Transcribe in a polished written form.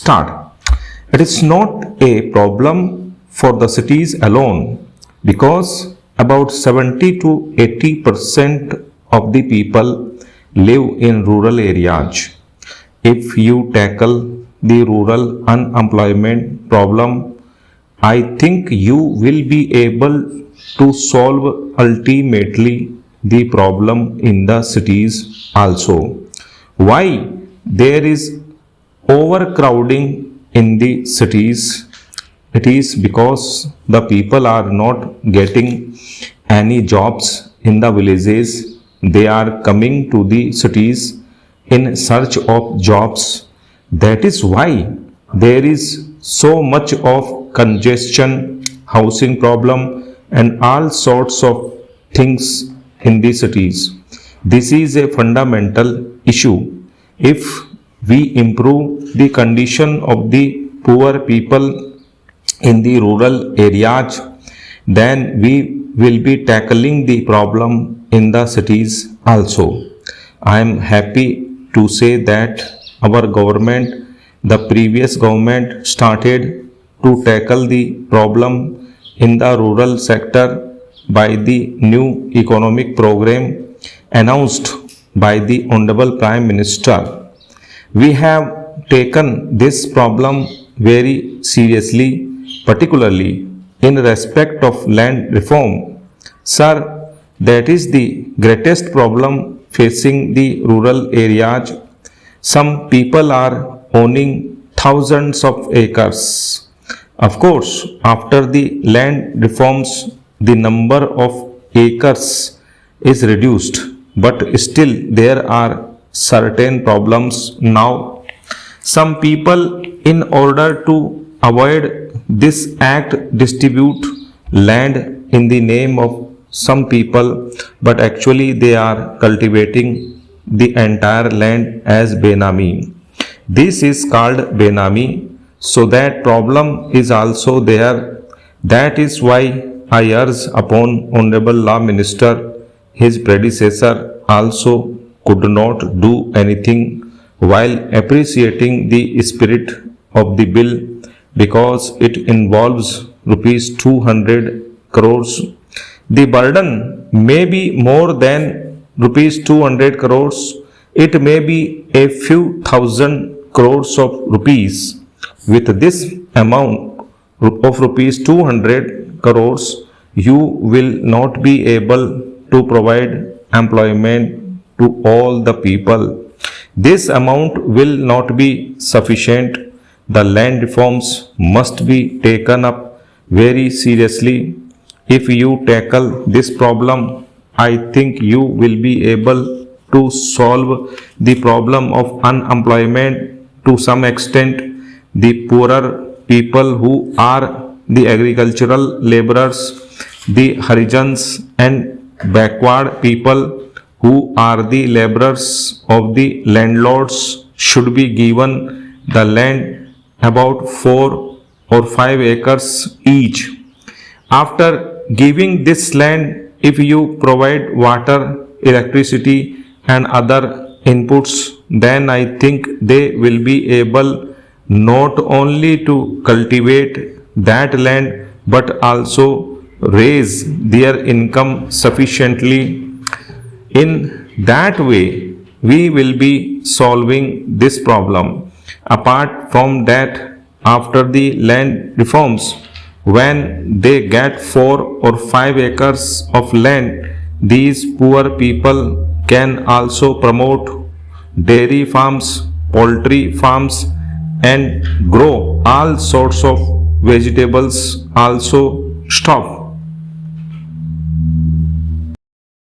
start. It is not a problem for the cities alone because about 70 to 80% of the people live in rural areas. If you tackle the rural unemployment problem, I think you will be able to solve ultimately the problem in the cities also. Why there is overcrowding in the cities? It is because the people are not getting any jobs in the villages. They are coming to the cities in search of jobs. That is why there is so much of congestion, housing problem, and all sorts of things in the cities. This is a fundamental issue. If we improve the condition of the poor people in the rural areas, then we will be tackling the problem in the cities also. I am happy to say that our government, the previous government, started to tackle the problem in the rural sector by the new economic program announced by the Honorable Prime Minister. We have taken this problem very seriously, particularly in respect of land reform. Sir, that is the greatest problem facing the rural areas. Some people are owning thousands of acres. Of course, after the land reforms, the number of acres is reduced, but still there are certain problems now. Some people, in order to avoid this act, distribute land in the name of some people, but actually they are cultivating the entire land as Benami. This is called Benami, so that problem is also there. That is why I urge upon Honorable Law Minister, his predecessor also could not do anything while appreciating the spirit of the bill because it involves rupees 200 crores. The burden may be more than rupees 200 crores. It may be a few thousand crores of rupees. With this amount of rupees 200 crores, you will not be able to provide employment to all the people. This amount will not be sufficient. The land reforms must be taken up very seriously. If you tackle this problem, I think you will be able to solve the problem of unemployment to some extent. The poorer people who are the agricultural laborers, the Harijans and backward people who are the laborers of the landlords should be given the land about 4 or 5 acres each. After giving this land, if you provide water, electricity and other inputs, then I think they will be able not only to cultivate that land but also raise their income sufficiently. In that way, we will be solving this problem. Apart from that, after the land reforms, when they get 4 or 5 acres of land, these poor people can also promote dairy farms, poultry farms, and grow all sorts of vegetables also. Stop.